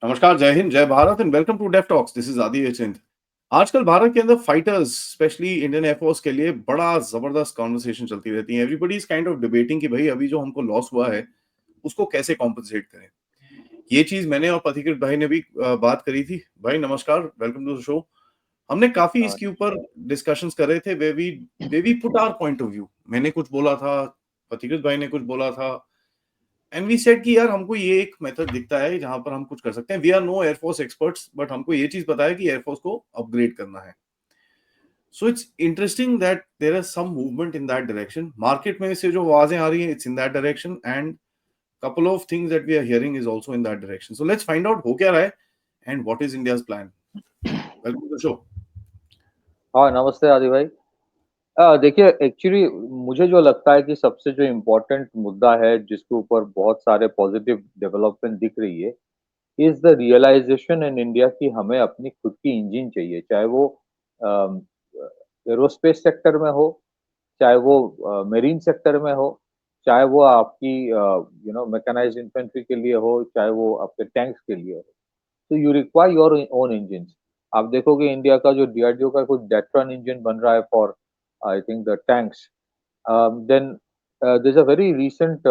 नमस्कार, जय हिंद, जय Bharat and welcome to Def Talks. This is Aadi Chint. आजकल भारत के अंदर फाइटर्स, स्पेशली इंडियन एयरफोर्स के लिए बड़ा जबरदस्त कॉन्वर्सेशन चलती रहती है। Everybody is kind of debating कि भाई अभी जो हमको लॉस हुआ है, उसको कैसे कॉम्पनसेट करें। ये चीज मैंने और पथिकृत भाई ने भी बात करी थी। भाई नमस्कार, वेलकम टू द शो। हमने काफी इसके ऊपर डिस्कशंस कर रहे थे way we put our point of view. मैंने कुछ बोला था, पथिकृत भाई ने कुछ बोला था, एंड वी सेड कि यार हमको ये एक मेथड दिखता है जहां पर हम कुछ कर सकते हैं। We are no air force experts, but हमको ये चीज पता है कि एयरफोर्स को अपग्रेड करना है। So it's interesting that there is some movement in that direction. Market में से जो आवाजें आ रही हैं, it's in that direction, and couple of things that we are hearing is also in that direction. So let's find out हो क्या रहा है and what is India's plan. Welcome to the show. हाँ, नमस्ते आदि भाई। देखिए एक्चुअली मुझे जो लगता है कि सबसे जो इम्पोर्टेंट मुद्दा है जिसके ऊपर बहुत सारे पॉजिटिव डेवलपमेंट दिख रही है, is the realization in India कि हमें अपनी खुद की इंजन चाहिए, चाहे वो अ, एरोस्पेस सेक्टर में हो, चाहे वो मेरीन सेक्टर में हो, चाहे वो आपकी मैकेनाइज्ड इन्फेंट्री के लिए हो, चाहे वो आपके टैंक्स के लिए हो। तो you require your own engines. आप देखोगे इंडिया का जो डीआरडीओ का कुछ डेट्रॉन इंजन बन रहा है for I think the tanks. Then there is a very recent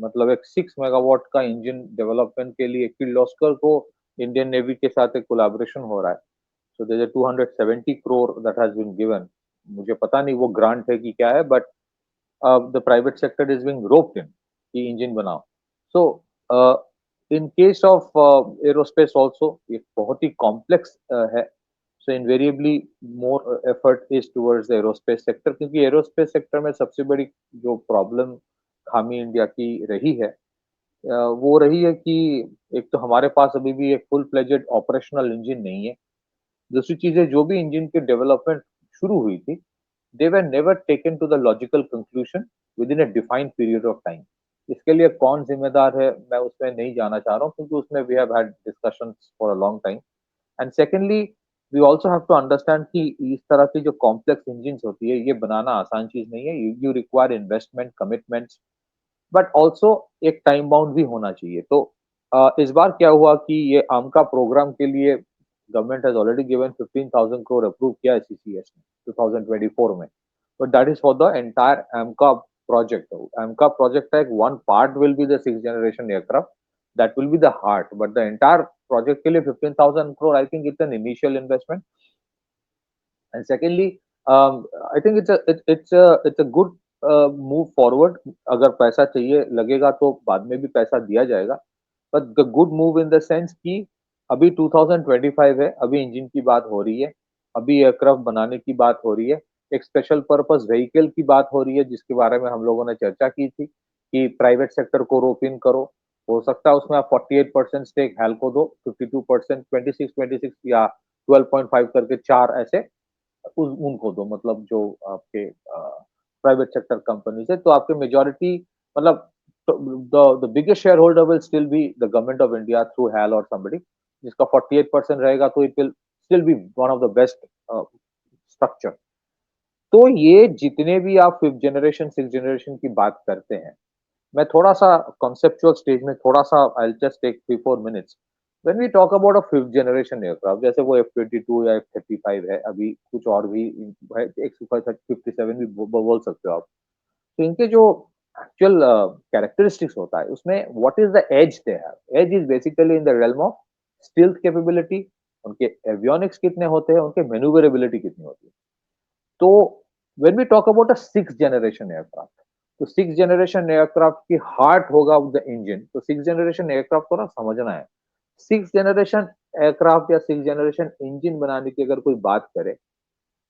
मतलब एक 6 मेगावाट का इंजन डेवलपमेंट के लिए किर्लोस्कर को इंडियन नेवी के साथ एक कोलैबोरेशन हो रहा है। So there is 270 crore that has been given. मुझे पता नहीं वो ग्रांट है कि क्या है, but the private sector is being roped in कि इंजन बनाओ। So in case of aerospace also ये बहुत ही कॉम्प्लेक्स है। So invariably more effort is towards the aerospace sector, क्योंकि एरोस्पेस सेक्टर में सबसे बड़ी जो प्रॉब्लम खामी इंडिया की रही है, वो रही है कि एक तो हमारे पास अभी भी एक फुल फ्लेजेड ऑपरेशनल इंजन नहीं है। दूसरी चीज़ है, जो भी इंजन की डेवलपमेंट शुरू हुई थी, they were never taken to the logical conclusion within a defined period of time. इसके लिए कौन जिम्मेदार है मैं उसमें नहीं जाना चाह रहा हूँ, क्योंकि उसमें we have had discussions for a long time. And secondly, we also have to understand कि इस तरह की जो complex engines होती है, ये बनाना आसान चीज नहीं है। You require investment, commitments, but also एक time bound भी होना चाहिए। तो इस बार क्या हुआ कि ये आमका प्रोग्राम के लिए government has already given 15,000 crore approve किया है सीसीएस ने 2024 में। But that is for the entire एमका project. एमका project का एक one part will be the 6th generation aircraft, that will be the heart, but the entire project के लिए 15,000 crore I think it's an initial investment. And secondly I think it's a good move forward. अगर पैसा चाहिए लगेगा तो बाद में भी पैसा दिया जाएगा, but the good move in the sense कि अभी 2025 है, अभी इंजन की बात हो रही है, अभी एयरक्राफ्ट बनाने की बात हो रही है, एक स्पेशल पर्पस व्हीकल की बात हो रही है जिसके बारे में हम लोगों ने चर्चा की थी कि प्राइवेट सेक्टर को रोप इन करो। हो सकता है उसमें आप 48% स्टेक हेल को दो, 52% 26 या 12.5 करके चार ऐसे उनको दो, मतलब जो आपके प्राइवेट सेक्टर कंपनीज है, तो आपके मेजॉरिटी मतलब the biggest share holder will still be the government of India through HAL और समबडी, जिसका 48% रहेगा, तो it will still be one of the best structure. तो ये जितने भी आप फिफ्थ जनरेशन सिक्स जनरेशन की बात करते हैं, मैं थोड़ा सा कॉन्सेप्चुअल स्टेज में थोड़ा सा I just take 3-4 minutes. When we talk about a fifth generation aircraft, जैसे वो F-22 या F-35 है, अभी कुछ और भी है, एक सुपर 57 भी बोल सकते हो आप। तो इनके जो एक्चुअल कैरेक्टरिस्टिक्स होता है उसमें what is the edge they have. Edge is basically in the realm of stealth capability, उनके एवियोनिक्स कितने होते हैं, उनके मैन्यूवरेबिलिटी कितनी होती है। तो when we talk about a six generation aircraft, तो सिक्स जनरेशन एयरक्राफ्ट की हार्ट होगा द इंजन। तो सिक्स जनरेशन एयरक्राफ्ट को ना समझना है। सिक्स जनरेशन एयरक्राफ्ट या सिक्स जनरेशन इंजन बनाने की अगर कोई बात करे,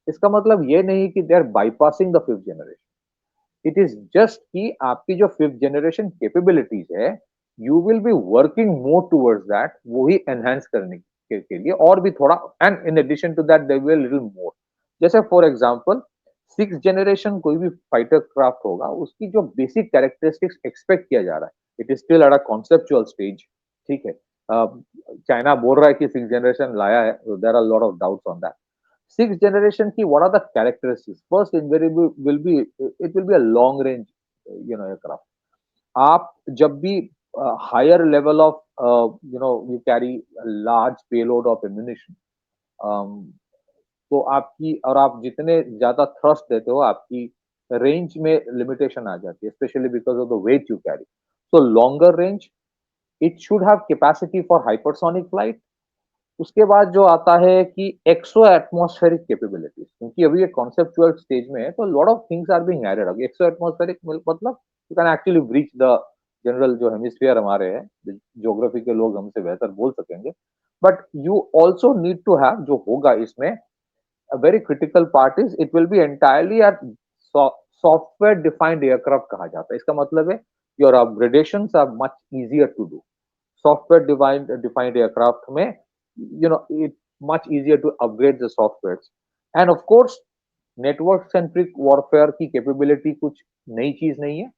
इसका मतलब ये नहीं कि they are bypassing the fifth generation. It is just कि आपकी जो फिफ्थ जनरेशन कैपेबिलिटीज है, you will be working more towards that, वो ही एनहांस करने के लिए और भी थोड़ा, and in addition to that there will little more. जैसे फॉर एग्जांपल सिक्स जनरेशन कोई भी फाइटर क्राफ्ट होगा, उसकी जो बेसिक कैरेक्टरिस्टिक्स एक्सपेक्ट किया जा रहा है, it is still at a conceptual stage. ठीक है, चाइना बोल रहा है कि सिक्स जनरेशन लाया है, there are lot of doubts on that. Sixth generation की what are the characteristics? First invariable will be, it will be a long range aircraft. आप जब भी higher level of you carry a large payload of ammunition. um, तो आपकी और आप जितने ज्यादा थ्रस्ट देते हो आपकी रेंज में लिमिटेशन आ जाती है, specially because of the weight you carry. So longer range, it should have capacity for hypersonic flight. उसके बाद जो आता है कि एक्सो एटमॉस्फेरिक कैपेबिलिटीज, क्योंकि अभी ये कॉन्सेप्चुअल स्टेज में है, तो lot of things are being added. अभी एक्सो एटमॉस्फेरिक मतलब you can actually breach the general जो हेमिस्फीयर हमारे है, ज्योग्राफी के लोग हमसे बेहतर बोल सकेंगे. But you also need to have, जो होगा इसमें a very critical part is it will be entirely a software defined aircraft कहा जाता है. इसका मतलब है your upgradations are much easier to do. Software defined aircraft में it much easier to upgrade the softwares. And of course network centric warfare की capability कुछ नई चीज नहीं है.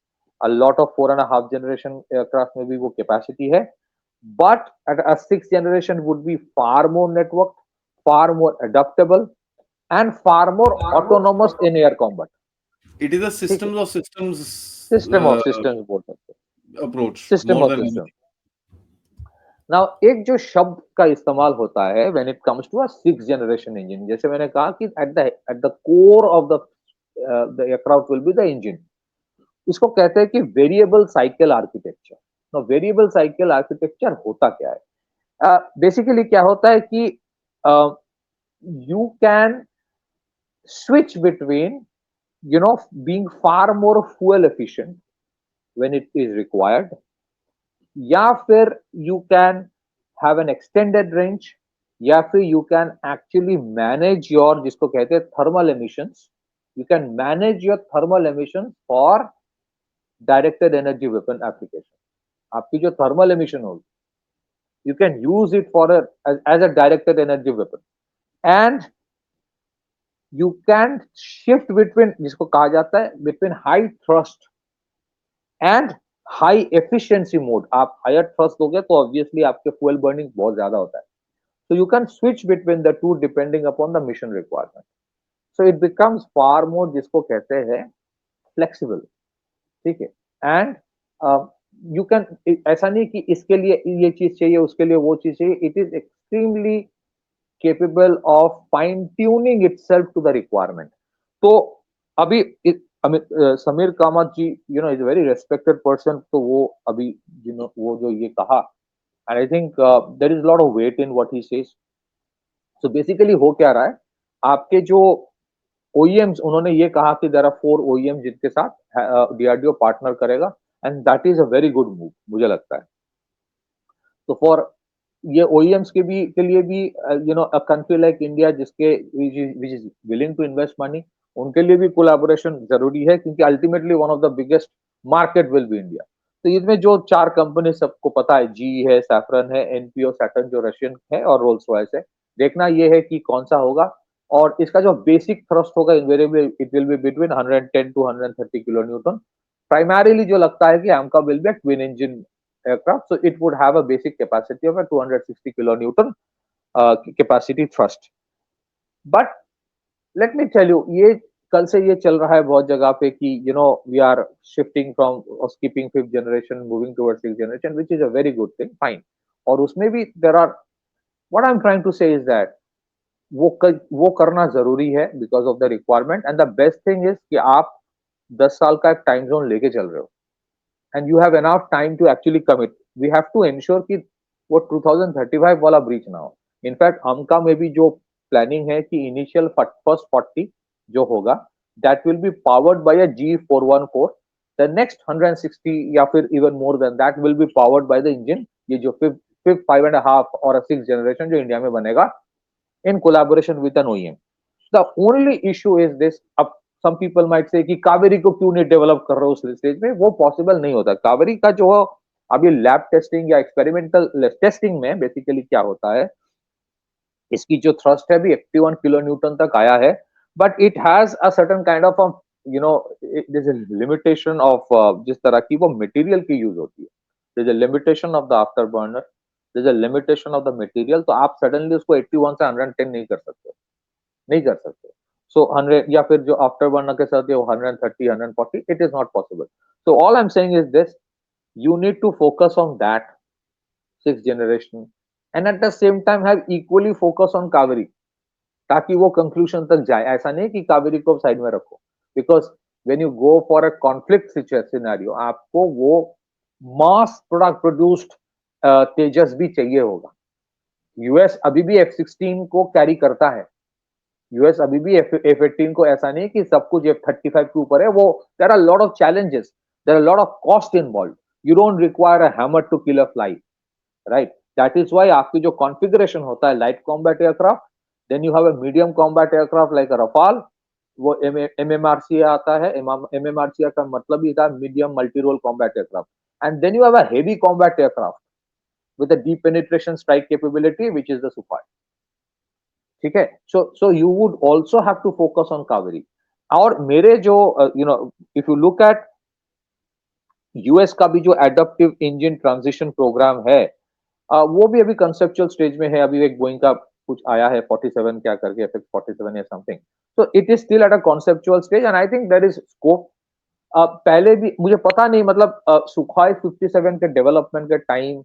A lot of 4.5 generation aircraft में भी वो capacity है, but at a 6th generation would be far more networked, far more adaptable, and far more autonomous in air combat. It is a ठीक है, systems of systems system of systems बोल सकते हैं, approach सिस्टम more ऑफ than सिस्टम. anything. Now एक जो शब्द का इस्तेमाल होता है when it comes to a 6th generation engine, जैसे मैंने कहा कि at the core of the aircraft will be the engine. इसको कहते हैं कि variable cycle architecture. Now variable cycle architecture होता क्या है? बेसिकली क्या होता है कि you can switch between being far more fuel efficient when it is required, या फिर you can have an extended range, या फिर you can actually manage your जिसको कहते हैं thermal emissions. You can manage your thermal emissions for directed energy weapon application. आपकी जो thermal emission होगी, you can use it for as a directed energy weapon. And you can shift between जिसको कहा जाता है between high thrust and high efficiency mode. आप higher thrust दोगे तो obviously आपके fuel burning बहुत ज्यादा होता है. So you can switch between the two depending upon the mission requirement. So it becomes far more जिसको कहते हैं flexible. ठीक है. And you can, ऐसा नहीं कि इसके लिए ये चीज चाहिए उसके लिए वो चीज चाहिए. It is extremely capable of fine tuning itself to the requirement. तो अभी Sameer Kamath ji is a very respected person, तो वो अभी वो जो ये कहा, and I think there is lot of weight in what he says. So basically हो क्या रहा है, आपके जो ओईएम्स, उन्होंने ये कहा कि देयर आर 4 ओईएम जिनके साथ डीआरडीओ पार्टनर करेगा, and that is a very good move मुझे लगता है. तो फॉर ये ओईएम्स के लिए भी अ कंट्री लाइक इंडिया जिसके which is willing to invest money, उनके लिए भी कोलैबोरेशन जरूरी है, क्योंकि ultimately one of the biggest market will be India. तो इसमें जो 4 कंपनी सबको पता है, जी है, सैफरन है, एनपीओ सैटर्न जो रशियन है, और रोल्स रॉयस है. देखना ये है कि कौन सा होगा, और इसका जो बेसिक थ्रस्ट होगा invariably it will be between 110 to 130 kilo newton. Primarily जो लगता है कि AMCA will be twin engine aircraft, so it would have a basic capacity of a 260 kilonewton capacity thrust. But let me tell you, ये कल से ये चल रहा है बहुत जगह पे कि we are shifting from or skipping 5th generation moving towards 6th generation, which is a very good thing, fine. और उसमें भी there are, what I'm trying to say is that वो करना जरूरी है because of the requirement, and the best thing is कि आप 10 साल का एक टाइम जोन लेके चल रहे हो, and you have enough time to actually commit. We have to ensure कि वो 2035 वाला ब्रीच ना हो. इनफैक्ट अमका में भी जो प्लानिंग है कि इनिशियल फर्स्ट 40 जो होगा, that will be powered by a G414. The next 160 या फिर even more than that will be powered by the engine, ये जो फिफ्थ 5.5 और 6th जनरेशन जो इंडिया में बनेगा in collaboration with an OEM. The only issue is this, अब some people might say कि कावेरी को क्यों नहीं डेवलप कर रहे हो उस स्टेज में, वो पॉसिबल नहीं होता. कावेरी का जो अभी लैब टेस्टिंग या एक्सपेरिमेंटल टेस्टिंग में बेसिकली क्या होता है, इसकी जो थ्रस्ट है भी 81 किलो न्यूटन तक आया है, but it has a certain kind of there is a limitation of जिस तरह की वो मटेरियल की यूज होती है. There is a limitation of the afterburner, there is a limitation of the material. तो आप सडनली उसको 81 से 110 नहीं कर सकते, नहीं कर सकते. सो 100 या फिर जो आफ्टर बर्नर के साथ है वो 130 140, it is not possible. So all I am saying is this, You need to focus on that sixth generation, and at the same time have equally focus on Kaveri, ताकि वो conclusion तक जाए. ऐसा नहीं कि कावेरी को साइड में रखो, because when you go for a conflict scenario आपको वो मास प्रोडक्ट प्रोड्यूस्ड तेजस भी चाहिए होगा. यूएस अभी भी F-16 को कैरी करता है. यूएस अभी भी F-18 को, ऐसा नहीं कि सब कुछ F-35 के ऊपर है. वो there are lot of challenges, there are lot of cost involve. You don't require a hammer to kill a fly, right? That is why आपकी जो कॉन्फ़िगरेशन होता है light combat aircraft, then you have a medium combat aircraft like a Rafale. वो MMRC आता है. MMRC का मतलब ही था medium multi role combat aircraft. And then you have a heavy combat aircraft with a deep penetration strike capability, which is the Sukhoi. ठीक है? So you would also have to focus on Kaveri. और मेरे जो if you look at US का भी जो adaptive engine transition programme है, वो भी अभी कंसेप्चुअल स्टेज में है. अभी एक बोइंग का कुछ आया है 47 क्या करके, FX 47 या something. So it is still at a conceptual stage and I think there is scope. पहले भी मुझे पता नहीं, मतलब सुखाई 57 के डेवलपमेंट के time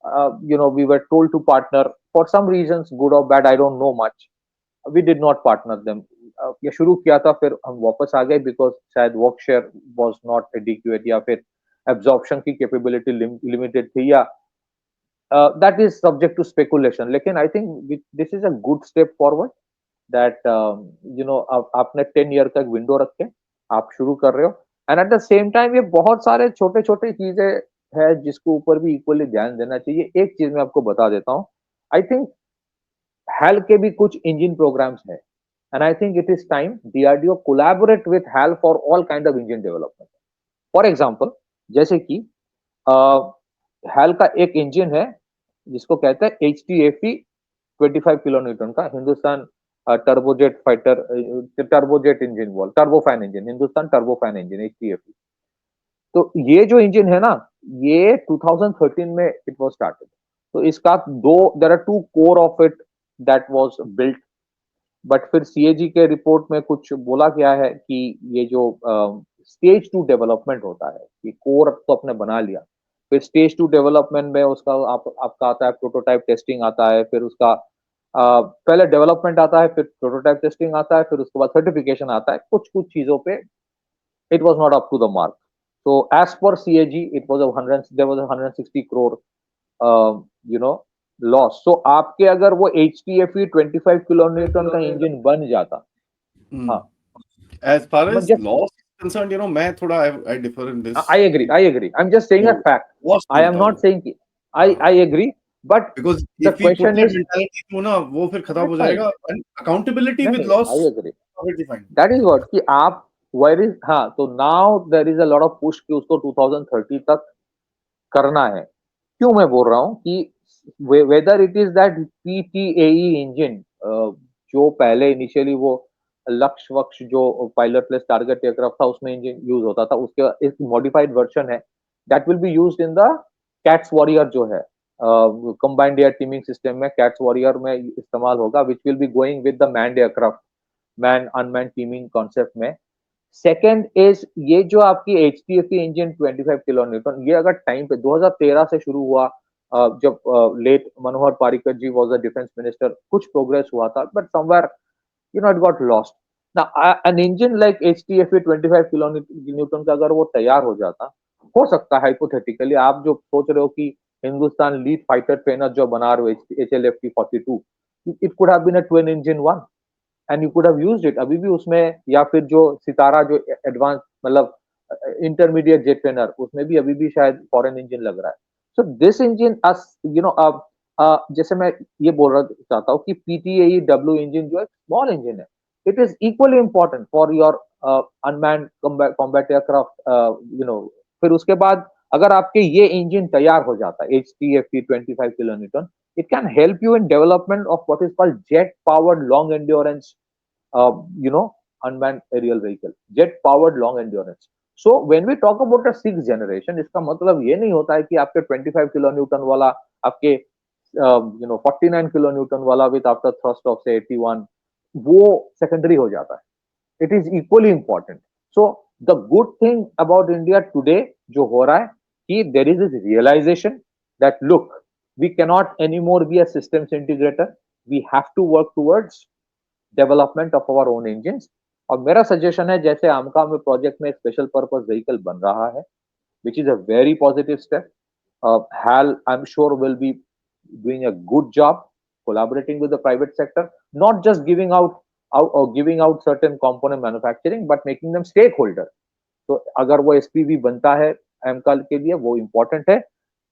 we were told to partner for some reasons, good और bad, I don't know much. We did not partner them. ये शुरू किया था, फिर हम वापस आ गए बिकॉज शायद work share was not adequate, या फिर एब्जॉर्प्शन की कैपेबिलिटी लिमिटेड थी, या that is subject to speculation. लेकिन I think this is a good step forward that आपने 10 ईयर का एक विंडो रख के आप शुरू कर रहे हो. And at the same time ये बहुत सारे छोटे छोटे चीजें है जिसके ऊपर भी इक्वली ध्यान देना चाहिए. एक चीज मैं आपको बता देता हूँ. आई थिंक HAL के भी कुछ इंजन प्रोग्राम्स है, and I think it is time DRDO collaborate with HAL for all kind of engine development. For example, जैसे कि HAL का एक इंजन है जिसको कहते हैं HTFE 25 किलो न्यूटन का, Hindustan turbojet fighter, turbojet engine बोल, turbofan engine, Hindustan turbofan engine HTFE. तो ये जो इंजन है ना, ये 2013 में इट वाज स्टार्टेड. तो इसका there are two core of it that was built. But फिर सीएजी के रिपोर्ट में कुछ बोला गया है कि ये जो स्टेज 2 डेवलपमेंट होता है कि कोर तो अपने बना लिया, फिर स्टेज 2 डेवलपमेंट में उसका आपका आता है प्रोटोटाइप टेस्टिंग आता है, फिर उसका पहले डेवलपमेंट आता है, फिर प्रोटोटाइप टेस्टिंग आता है, फिर उसके बाद सर्टिफिकेशन आता है. कुछ कुछ चीजों पे it was not up to the mark. So as per CAG, it was there was a 160 crore loss. So आपके अगर वो HTFE 25 किलो न्यूटन का इंजन बन जाता. हाँ. As far as loss is concerned, मैं थोड़ा I differ in this. I agree. I'm just saying a fact. I am not saying I agree, but because the if we put question that is mentality through ना, वो फिर खत्म हो जाएगा. And accountability with loss, I agree. perfectly fine. That is what कि आप where is, हाँ, तो now there is a lot of push कि उसको 2030 तक करना है. क्यों मैं बोल रहा हूँ कि whether it is that PTAE engine जो पहले इनिशियली वो लक्ष्य वक्ष जो पायलटलेस टारगेट एयरक्राफ्ट था उसमें इंजन यूज होता था, उसके एक मॉडिफाइड वर्जन है that will be used in the cats warrior जो है कंबाइंड एयर टीमिंग सिस्टम में, कैट्स वॉरियर में इस्तेमाल होगा, which will be going with the manned aircraft, man unmanned teeming concept में. सेकेंड इज ये जो आपकी HTFE इंजन 25 किलो न्यूटन, ये अगर टाइम पे 2013 से शुरू हुआ, जब late Manohar Parrikar ji was the defence minister, कुछ प्रोग्रेस हुआ था, but somewhere it got lost. Now an engine like HTFE 25 kilo newton का अगर वो तैयार हो जाता, हो सकता है हाइपोथेटिकली आप जो सोच रहे हो कि हिंदुस्तान लीड फाइटर ट्रेनर जो बना रहे हो HLFT 42, it could have been a twin engine one and you could have used it अभी भी उसमें, या फिर जो सितारा जो एडवांस मतलब इंटरमीडिएट जेट ट्रेनर, उसमें भी अभी भी शायद फॉरेन इंजन लग रहा है. सो दिस इंजन जैसे मैं ये बोल रहा चाहता हूँ कि PTAE W इंजन जो है स्मॉल इंजन है, it is equally important for your unmanned combat aircraft. फिर उसके बाद अगर आपके ये इंजन तैयार हो जाता है HTFE 25 kilo Newton, it can help you in development of what is called jet powered long endurance unmanned aerial vehicle, jet powered long endurance. So when we talk about the 6th generation, इसका मतलब ये नहीं होता है कि आपके 25 kilo Newton वाला आपके 49 किलो न्यूटन वाला विद आफ्टर थ्रस्ट ऑफ से 81 वो सेकेंडरी हो जाता है. It is equally important. So the good thing about India today जो हो रहा है, कि there is this realization that look, we cannot anymore be a systems integrator. We have to work towards development of our own engine. और मेरा suggestion है, जैसे आमका में प्रोजेक्ट में एक स्पेशल पर्पस व्हीकल बन रहा है, which is a very positive step. HAL, I'm sure, will be doing a good job collaborating with the private sector, not just giving out certain component manufacturing, but making them stakeholder. तो अगर वो SPV बनता है एमकाल के लिए, वो important है।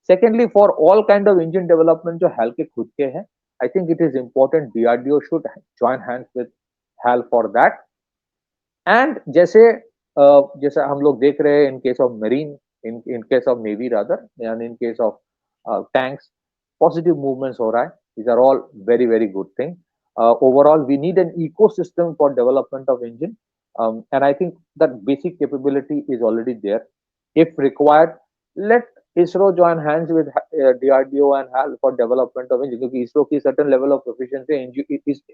Secondly, for all kind of engine development जो HAL के खुद के हैं, I think it is important DRDO should join hands with HAL for that. And जैसे हम लोग देख रहे हैं in case of marine, in case of navy rather, and in case of tanks, positive movements हो रहा है। These are all very very good thing. Overall, we need an ecosystem for development of engine, and I think that basic capability is already there. If required, let ISRO join hands with DRDO and HAL for development of engine, क्योंकि ISRO की certain level of proficiency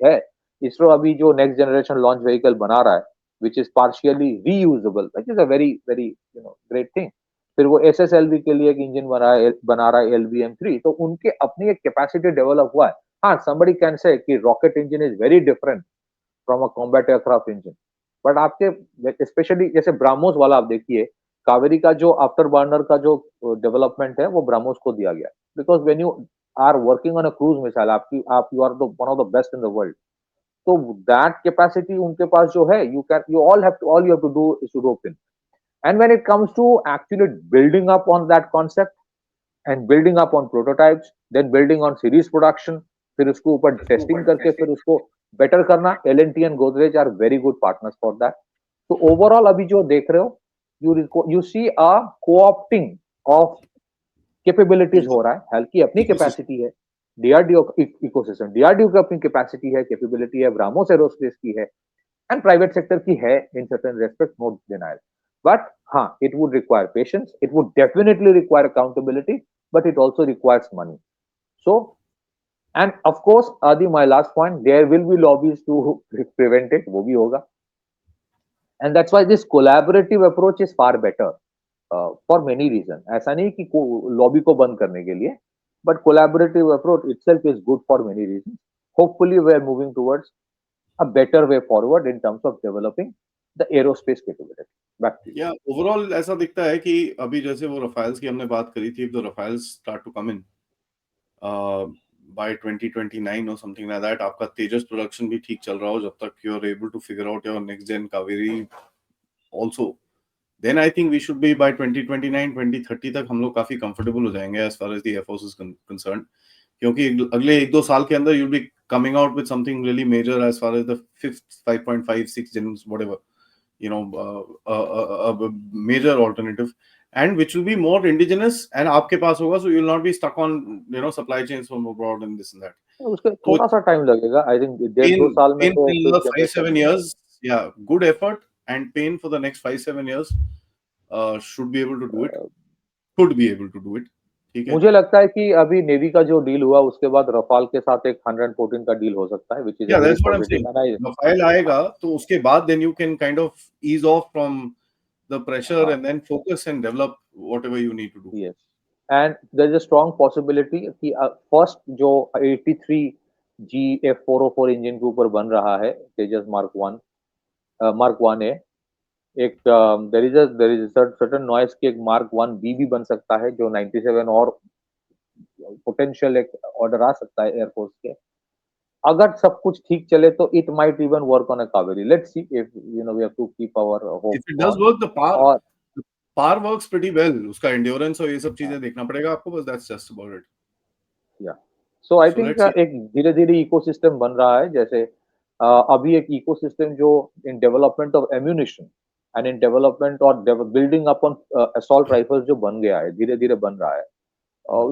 है। ISRO अभी जो next generation launch vehicle बना रहा है, which is partially reusable, which is a very very great thing. फिर वो SSLV के लिए एक इंजन बना रहा है LVM3, तो उनके अपनी एक कैपेसिटी डेवलप हुआ है। हाँ, somebody can say कि rocket engine is very different from a combat aircraft engine, but आपके स्पेशली जैसे ब्राह्मोस वाला आप देखिए, कावेरी का जो आफ्टर बर्नर का जो डेवलपमेंट है वो ब्राह्मोस को दिया गया, because when you are working on a cruise missile, आप you are the one of the best in the world. तो दैट कैपेसिटी उनके पास जो है, all you have to do is to rope in. And when it comes to actually building up on that concept and building up on prototypes, then building on series production, फिर उसके ऊपर testing करके फिर उसको better करना, L&T and Godrej are very good partners for that. तो overall अभी जो देख रहे हो, you see a coopting of capabilities हो रहा है। हल्की अपनी कैपेसिटी है, डीआरडीओ इकोसिस्टम, डीआरडीओ की अपनी कैपेसिटी है, कैपेबिलिटी है, ब्राह्मोस एरोस्पेस की है, एंड प्राइवेट सेक्टर की है in certain respect, no denial. But हाँ, it would require patience, it would definitely require accountability, but it also requires money. So end of course आदि, my last point, there will be lobbies to prevent it, वो भी होगा। And that's why this collaborative approach is far better for many reason. ऐसा नहीं कि lobby को बंद करने के लिए, but collaborative approach itself is good for many reason. Hopefully we are moving towards a better way forward in terms of developing the aerospace capability. Back to you. या overall ऐसा दिखता है कि अभी जैसे वो रफाइल्स की हमने बात करी थी, the Rafales start to come in by 2029 और समथिंग लाइक दैट, आपका तेजस प्रोडक्शन भी ठीक चल रहा हो, जब तक you are able to figure out your next gen Kaveri also, then I think we should be by 2029 2030 तक हम लोग काफी कंफर्टेबल हो जाएंगे as far as the air force is concerned, क्योंकि अगले 1-2 साल के अंदर you will be coming out with something really major as far as the 5th 5.5 6 gen whatever, you know, a major alternative, and which will be more indigenous and आपके पास होगा, so you will not be stuck on, you know, supply chains from abroad and this and that. उसके So थोड़ा सा time लगेगा, I think 1.5-2 साल में in तो फिर another 5-7 generation. years, yeah, good effort and pain for the next 5-7 years, should be able to do it, could be able to do it, ठीक है। मुझे लगता है कि अभी नेवी का जो डील हुआ उसके बाद रफाल के साथ एक 114 का डील हो सकता है, which is a Yeah, very that's what I'm saying. Positive. Rafael आएगा तो उसके बाद then you can kind of ease off from the pressure हाँ, and then focus and develop whatever you need to do. Yes, and there is a strong possibility कि first जो 83 GF404 engine के ऊपर बन रहा है, तेजस मार्क 1 ए, एक there is certain noise कि एक मार्क 1 बी भी बन सकता है, जो 97 और पोटेंशियल एक ऑर्डर आ सकता है एयरफोर्स के। अगर सब कुछ ठीक चले तो it might even work on a Kaveri, let's see, if we have to keep our If hope it does on. work, और the par works pretty well. उसका endurance और ये सब चीजें देखना पड़ेगा आपको, बस that's just about it. या सो आई So थिंक let's see. एक धीरे धीरे इकोसिस्टम बन रहा है, जैसे अभी एक इकोसिस्टम जो in development of ammunition and in development और बिल्डिंग अपॉन असॉल्ट राइफल्स जो बन गया है, धीरे धीरे बन रहा है।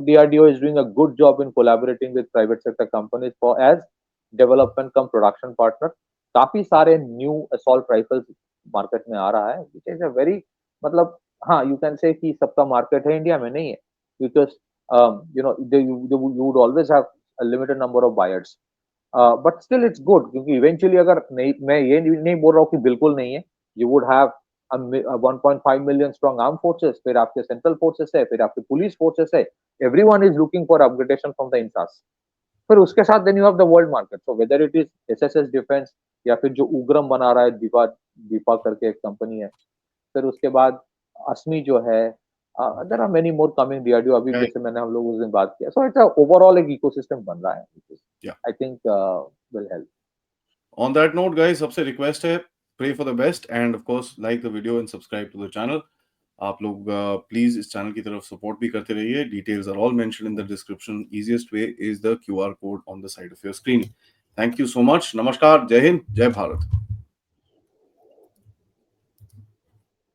DRDO is doing a good job in collaborating with private sector companies for as development come production partner. काफी सारे न्यू असॉल्ट राइफल्स मार्केट में आ रहा है, विच इज अ वेरी, मतलब हाँ, यू कैन से कि सबका मार्केट है, इंडिया में नहीं है, because you would always have a limited number of buyers, but still it's good, क्योंकि इवेंचुअली अगर नहीं, मैं ये नहीं बोल रहा हूँ कि बिल्कुल नहीं है, you would have 1.5 million strong arm forces, फिर आपके सेंट्रल फोर्सेस है, फिर आपके पुलिस फोर्सेस है, everyone is looking for upgradation from the INSAS. फिर उसके साथ then you have the world market, so whether it is SSS Defence या फिर जो उग्रम बना रहा है दीपा दीपा करके एक कंपनी है, फिर उसके बाद अस्मी जो है, there are many more coming, DRDO अभी Right. जैसे मैंने हम लोग उस दिन बात किया, सो इट्स ओवरऑल एक इकोसिस्टम बन रहा है, Yeah. I think will help. On that note, guys, सबसे रिक्वेस्ट है, pray for the best and of course like the video and subscribe to the channel. आप लोग प्लीज इस चैनल की तरफ सपोर्ट भी करते रहिए। Details are all mentioned in the description. Easiest way is the QR code on the side of your screen. Thank you so much. नमस्कार, जय हिंद, जय भारत।